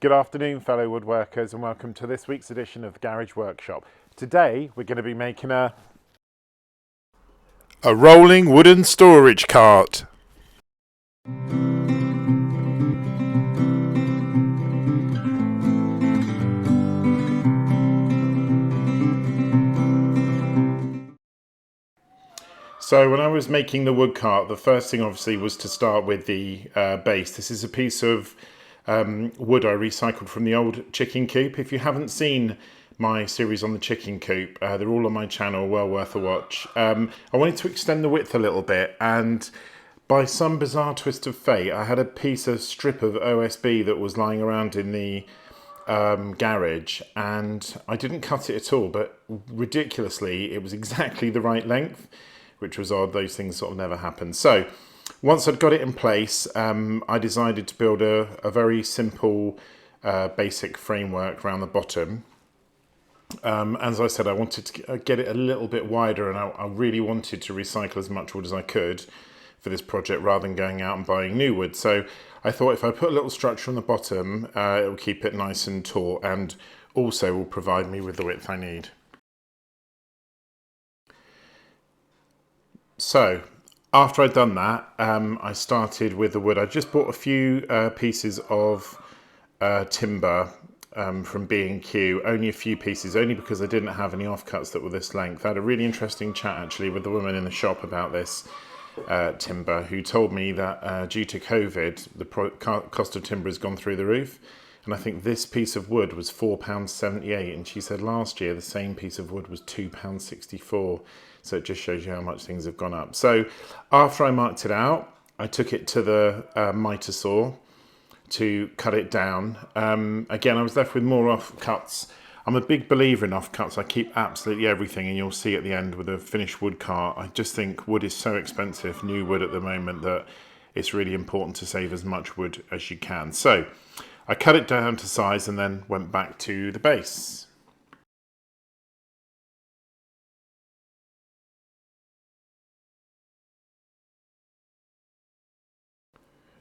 Good afternoon, fellow woodworkers, and welcome to this week's edition of the Garage Workshop. Today we're going to be making a rolling wooden storage cart. So when I was making the wood cart, the first thing obviously was to start with the base. This is a piece of wood I recycled from the old chicken coop. If you haven't seen my series on the chicken coop, they're all on my channel, well worth a watch. I wanted to extend the width a little bit, and by some bizarre twist of fate, I had a strip of OSB that was lying around in the garage, and I didn't cut it at all, but ridiculously it was exactly the right length, which was odd. Those things sort of never happen. So once I'd got it in place, I decided to build a very simple basic framework around the bottom. As I said, I wanted to get it a little bit wider, and I really wanted to recycle as much wood as I could for this project rather than going out and buying new wood. So I thought if I put a little structure on the bottom, it will keep it nice and taut, and also will provide me with the width I need. So after I'd done that, I started with the wood. I just bought a few pieces of timber from B&Q, only a few pieces, only because I didn't have any offcuts that were this length. I had a really interesting chat actually with the woman in the shop about this timber, who told me that due to COVID, the cost of timber has gone through the roof. And I think this piece of wood was £4.78, and she said last year the same piece of wood was £2.64. So it just shows you how much things have gone up. So after I marked it out, I took it to the miter saw to cut it down. Again, I was left with more offcuts. I'm a big believer in offcuts. I keep absolutely everything, and you'll see at the end with a finished wood cart. I just think wood is so expensive, new wood at the moment, that it's really important to save as much wood as you can. So I cut it down to size and then went back to the base.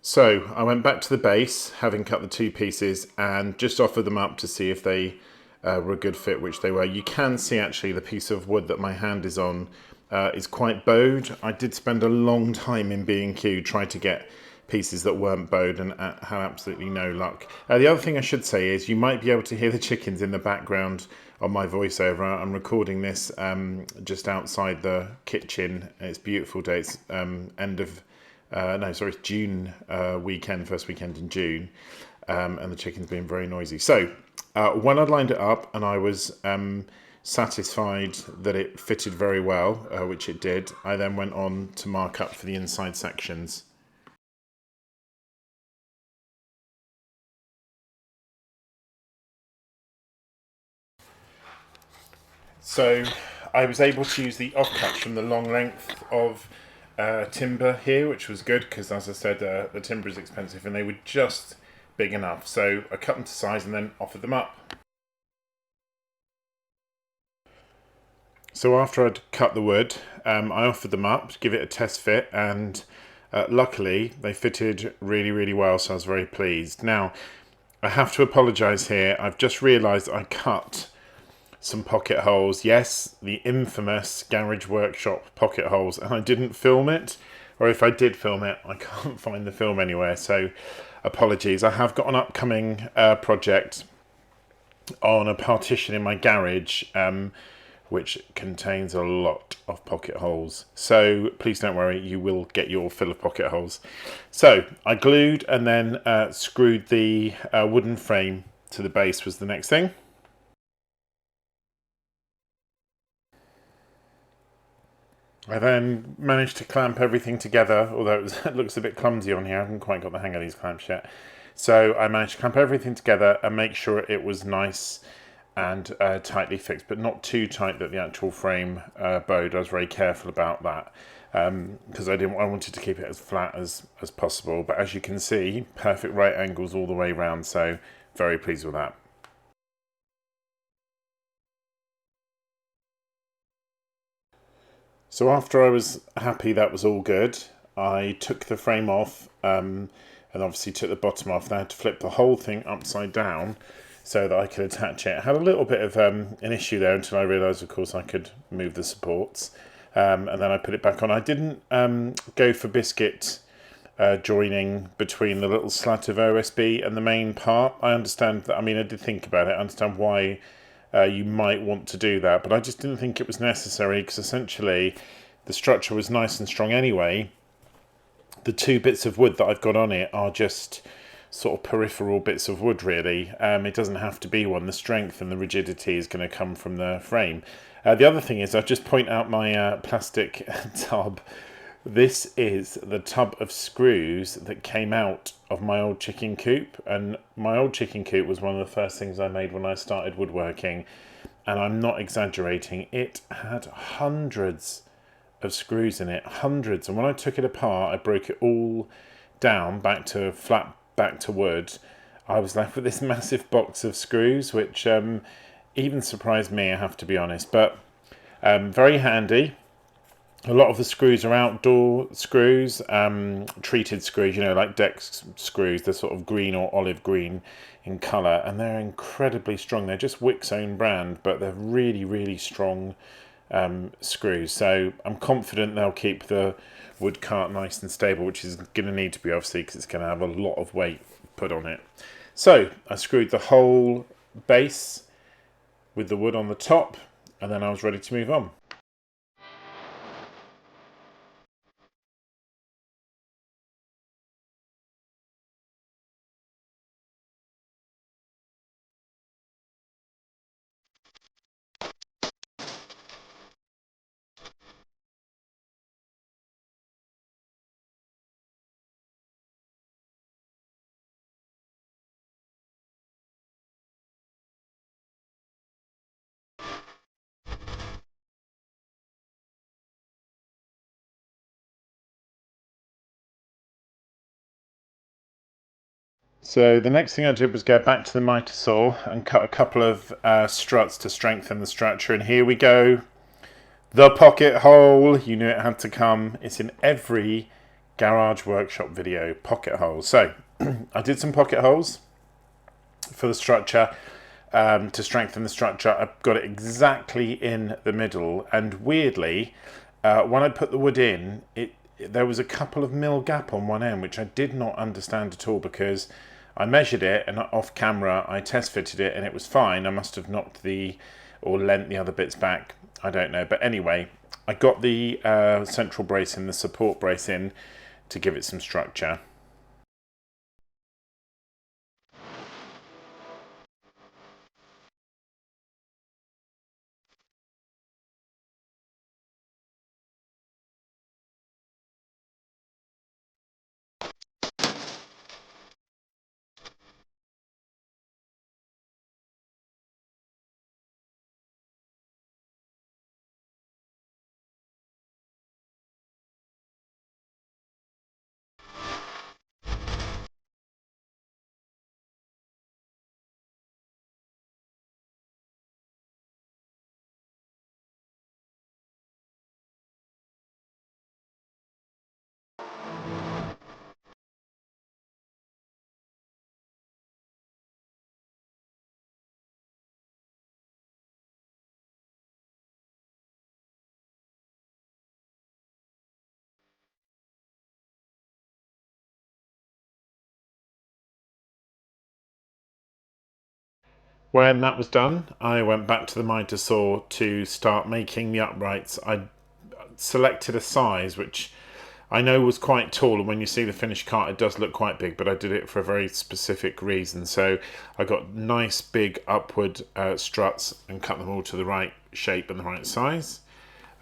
So I went back to the base, having cut the two pieces, and just offered them up to see if they were a good fit, which they were. You can see actually the piece of wood that my hand is on is quite bowed. I did spend a long time in B&Q trying to get pieces that weren't bowed, and had absolutely no luck. The other thing I should say is you might be able to hear the chickens in the background on my voiceover. I'm recording this just outside the kitchen. It's a beautiful day. It's it's June weekend, first weekend in June, and the chicken's been very noisy. So when I'd lined it up and I was satisfied that it fitted very well, which it did, I then went on to mark up for the inside sections. So I was able to use the offcuts from the long length of timber here, which was good because, as I said, the timber is expensive, and they were just big enough. So I cut them to size and then offered them up. So after I'd cut the wood, I offered them up to give it a test fit, and luckily they fitted really, really well, so I was very pleased. Now, I have to apologise here. I've just realised I cut some pocket holes. Yes, the infamous Garage Workshop pocket holes, and I didn't film it, or if I did film it, I can't find the film anywhere, so apologies. I have got an upcoming project on a partition in my garage, which contains a lot of pocket holes. So please don't worry, you will get your fill of pocket holes. So I glued and then screwed the wooden frame to the base was the next thing. I then managed to clamp everything together, although it looks a bit clumsy on here. I haven't quite got the hang of these clamps yet. So I managed to clamp everything together and make sure it was nice and tightly fixed, but not too tight that the actual frame bowed. I was very careful about that because I wanted to keep it as flat as possible. But as you can see, perfect right angles all the way around, so very pleased with that. So after I was happy that was all good, I took the frame off and obviously took the bottom off. Then I had to flip the whole thing upside down so that I could attach it. I had a little bit of an issue there until I realised, of course, I could move the supports. And then I put it back on. I didn't go for biscuit joining between the little slat of OSB and the main part. I understand that, I mean, I did think about it. I understand why you might want to do that, but I just didn't think it was necessary, because essentially the structure was nice and strong anyway. The two bits of wood that I've got on it are just sort of peripheral bits of wood, really. It doesn't have to be one. The strength and the rigidity is going to come from the frame. The other thing is, I'll just point out my plastic tub. This is the tub of screws that came out of my old chicken coop, and my old chicken coop was one of the first things I made when I started woodworking, and I'm not exaggerating. It had hundreds of screws in it, hundreds, and when I took it apart, I broke it all down back to flat, back to wood. I was left with this massive box of screws, which even surprised me, I have to be honest, but very handy. A lot of the screws are outdoor screws, treated screws, you know, like deck screws. They're sort of green or olive green in colour, and they're incredibly strong. They're just Wick's own brand, but they're really, really strong screws. So I'm confident they'll keep the wood cart nice and stable, which is going to need to be, obviously, because it's going to have a lot of weight put on it. So I screwed the whole base with the wood on the top, and then I was ready to move on. So the next thing I did was go back to the miter saw and cut a couple of struts to strengthen the structure. And here we go. The pocket hole. You knew it had to come. It's in every garage workshop video. Pocket holes. So I did some pocket holes for the structure to strengthen the structure. I got it exactly in the middle. And weirdly, when I put the wood in, there was a couple of mil gap on one end, which I did not understand at all, because I measured it and off camera I test fitted it and it was fine. I must have knocked or lent the other bits back, I don't know. But anyway, I got the central brace in, the support brace in, to give it some structure. When that was done, I went back to the miter saw to start making the uprights. I selected a size which I know was quite tall, and when you see the finished cart it does look quite big, but I did it for a very specific reason. So I got nice big upward struts and cut them all to the right shape and the right size.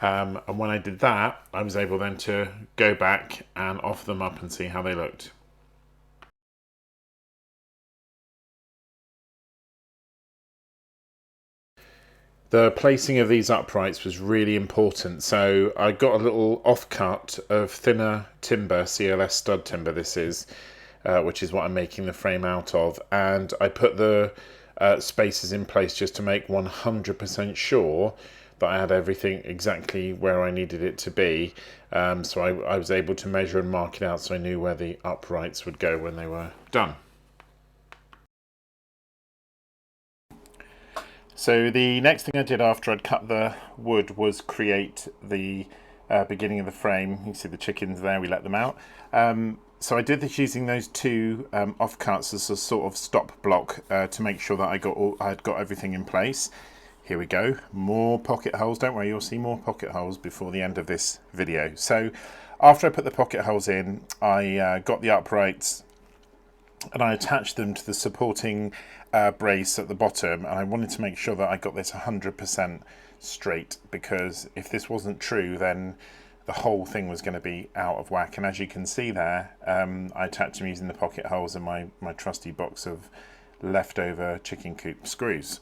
And when I did that, I was able then to go back and offer them up and see how they looked. The placing of these uprights was really important. So I got a little offcut of thinner timber, CLS stud timber this is, which is what I'm making the frame out of. And I put the spacers in place just to make 100% sure that I had everything exactly where I needed it to be. So I was able to measure and mark it out so I knew where the uprights would go when they were done. So the next thing I did after I'd cut the wood was create the beginning of the frame. You can see the chickens there, we let them out. So I did this using those two offcuts as a sort of stop block to make sure that I had got everything in place. Here we go, more pocket holes. Don't worry, you'll see more pocket holes before the end of this video. So after I put the pocket holes in, I got the uprights and I attached them to the supporting brace at the bottom, and I wanted to make sure that I got this 100% straight, because if this wasn't true then the whole thing was going to be out of whack. And as you can see there, I attached them using the pocket holes and my trusty box of leftover chicken coop screws.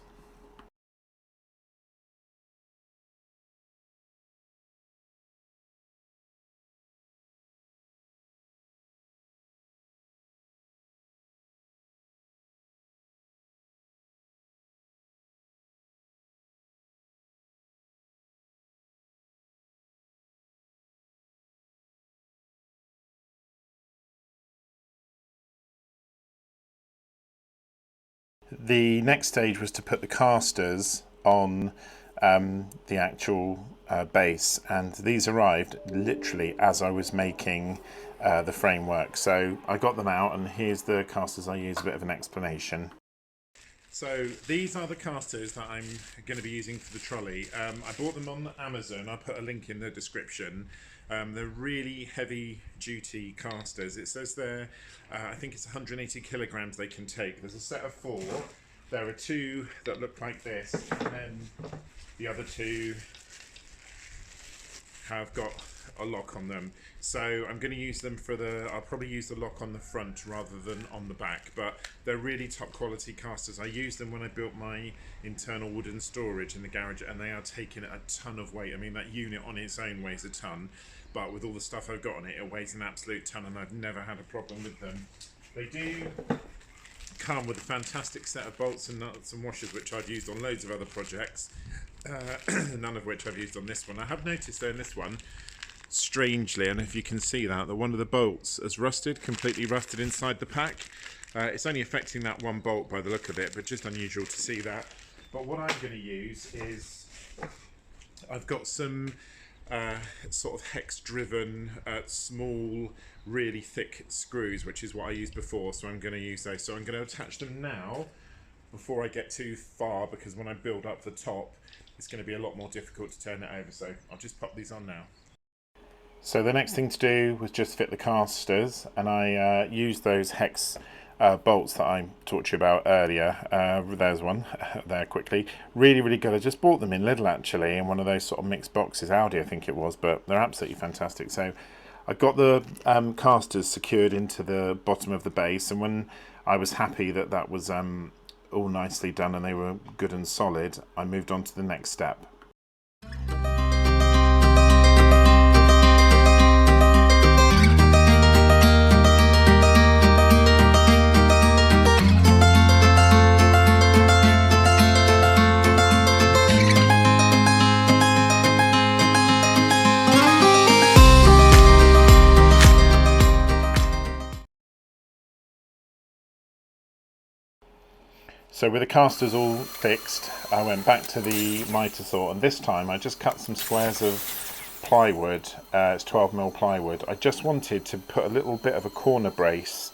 The next stage was to put the castors on the actual base, and these arrived literally as I was making the framework. So I got them out, and here's the castors I use, a bit of an explanation. So these are the castors that I'm going to be using for the trolley. I bought them on Amazon. I'll put a link in the description. They're really heavy duty castors. It says there, I think it's 180 kilograms they can take. There's a set of 4. There are 2 that look like this, and then the other 2 have got a lock on them. So I'm going to use them I'll probably use the lock on the front rather than on the back, but they're really top quality castors. I used them when I built my internal wooden storage in the garage, and they are taking a ton of weight. I mean, that unit on its own weighs a ton, but with all the stuff I've got on it, it weighs an absolute ton, and I've never had a problem with them. They do come with a fantastic set of bolts and nuts and washers, which I've used on loads of other projects, none of which I've used on this one. I have noticed though in this one, strangely, and if you can see that one of the bolts has completely rusted inside the pack. It's only affecting that one bolt by the look of it, but just unusual to see that. But what I'm going to use is, I've got some sort of hex driven small really thick screws, which is what I used before, so I'm going to use those. So I'm going to attach them now before I get too far, because when I build up the top it's going to be a lot more difficult to turn it over. So I'll just pop these on now. So the next thing to do was just fit the castors, and I used those hex bolts that I talked to you about earlier. There's one there quickly. Really, really good. I just bought them in Lidl actually, in one of those sort of mixed boxes, Aldi I think it was, but they're absolutely fantastic. So I got the castors secured into the bottom of the base, and when I was happy that that was all nicely done and they were good and solid, I moved on to the next step. So with the castors all fixed, I went back to the miter saw, and this time I just cut some squares of plywood. It's 12mm plywood. I just wanted to put a little bit of a corner brace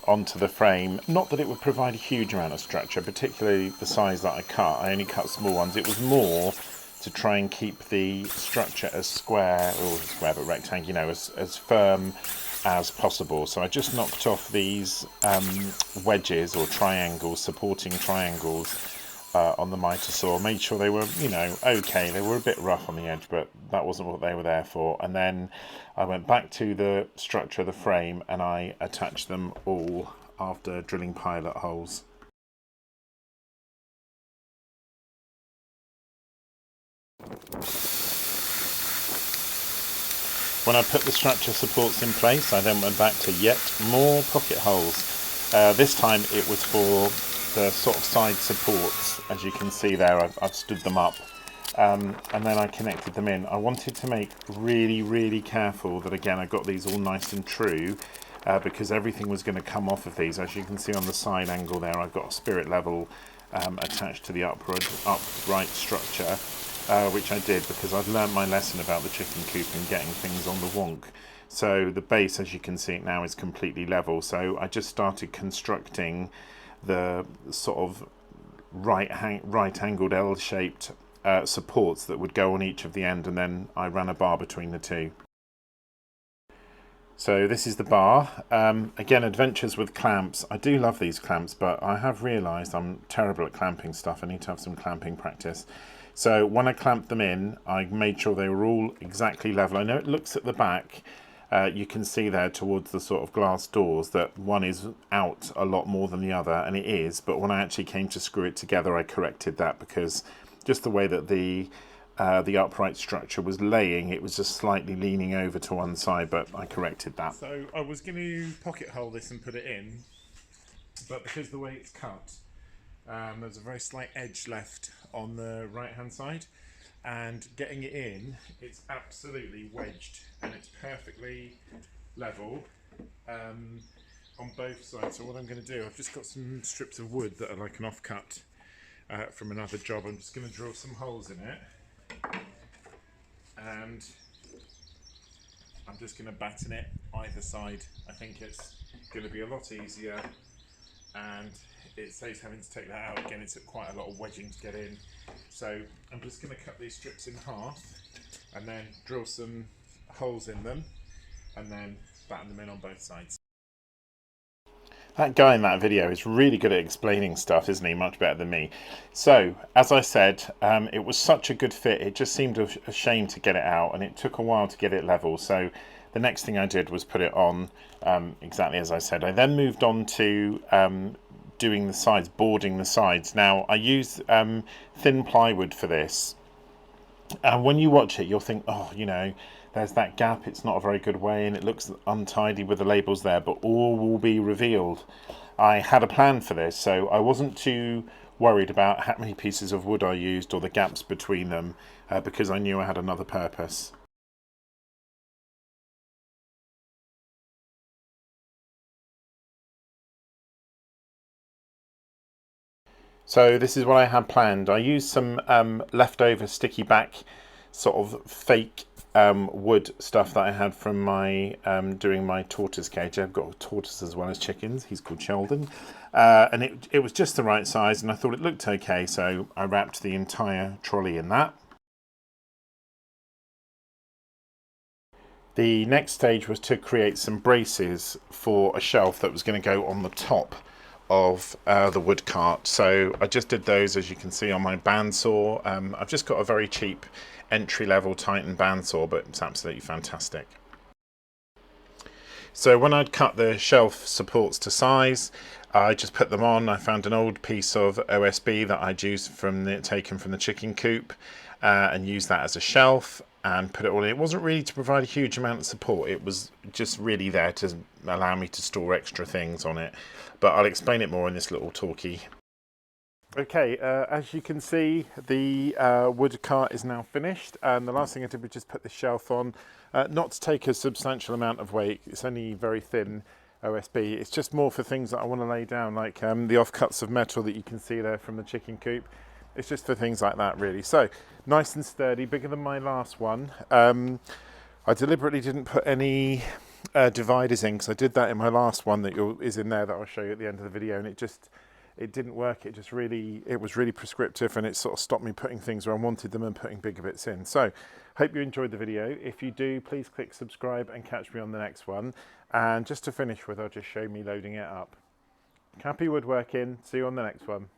onto the frame. Not that it would provide a huge amount of structure, particularly the size that I cut. I only cut small ones. It was more to try and keep the structure as square, or square but rectangular, you know, as firm as possible. So I just knocked off these wedges or triangles, supporting triangles on the miter saw. Made sure they were, you know, okay. They were a bit rough on the edge, but that wasn't what they were there for. And then I went back to the structure of the frame and I attached them all after drilling pilot holes. When I put the structure supports in place, I then went back to yet more pocket holes. This time it was for the sort of side supports. As you can see there, I've stood them up and then I connected them in. I wanted to make really careful that, again, I got these all nice and true, because everything was going to come off of these. As you can see on the side angle there, I've got a spirit level attached to the upright structure, which I did because I'd learned my lesson about the chicken coop and getting things on the wonk. So the base, as you can see now, is completely level. So I just started constructing the sort of right angled L-shaped supports that would go on each of the end, and then I ran a bar between the two. So this is the bar. Again, adventures with clamps. I do love these clamps, but I have realised I'm terrible at clamping stuff. I need to have some clamping practice. So when I clamped them in, I made sure they were all exactly level. I know it looks at the back, you can see there towards the sort of glass doors that one is out a lot more than the other, and it is, but when I actually came to screw it together, I corrected that because just the way that the upright structure was laying, it was just slightly leaning over to one side, but I corrected that. So I was going to pocket hole this and put it in, but because the way it's cut, there's a very slight edge left on the right hand side, and getting it in, it's absolutely wedged and it's perfectly level on both sides. So what I'm going to do, I've just got some strips of wood that are like an offcut from another job. I'm just going to drill some holes in it, and I'm just going to batten it either side. I think it's going to be a lot easier, and it saves having to take that out again. It's quite a lot of wedging to get in. So I'm just going to cut these strips in half and then drill some holes in them and then batten them in on both sides. That guy in that video is really good at explaining stuff, isn't he? Much better than me. So, as I said, it was such a good fit. It just seemed a shame to get it out, and it took a while to get it level. So the next thing I did was put it on exactly as I said. I then moved on to doing the sides, boarding the sides. Now, I use thin plywood for this. And when you watch it, you'll think, oh, you know, there's that gap, it's not a very good way, and it looks untidy with the labels there, but all will be revealed. I had a plan for this, so I wasn't too worried about how many pieces of wood I used or the gaps between them, because I knew I had another purpose. So this is what I had planned. I used some leftover sticky back sort of fake wood stuff that I had from my doing my tortoise cage. I've got a tortoise as well as chickens. He's called Sheldon, and it was just the right size, and I thought it looked okay, so I wrapped the entire trolley in that. The next stage was to create some braces for a shelf that was going to go on the top of the wood cart. So I just did those, as you can see, on my bandsaw. I've just got a very cheap entry-level Titan bandsaw, but it's absolutely fantastic. So when I'd cut the shelf supports to size, I just put them on. I found an old piece of OSB that I'd used taken from the chicken coop, and used that as a shelf and put it all in. It wasn't really to provide a huge amount of support, it was just really there to allow me to store extra things on it, but I'll explain it more in this little talkie. Okay, as you can see, the wood cart is now finished, and the last thing I did was just put the shelf on, not to take a substantial amount of weight. It's only very thin OSB. It's just more for things that I want to lay down, like the offcuts of metal that you can see there from the chicken coop. It's just for things like that, really. So nice and sturdy, bigger than my last one. I deliberately didn't put any dividers in, because I did that in my last one that is in there that I'll show you at the end of the video, and it didn't work. It was really prescriptive, and it sort of stopped me putting things where I wanted them and putting bigger bits in. So hope you enjoyed the video. If you do, please click subscribe and catch me on the next one. And just to finish with, I'll just show me loading it up. Happy woodworking. See you on the next one.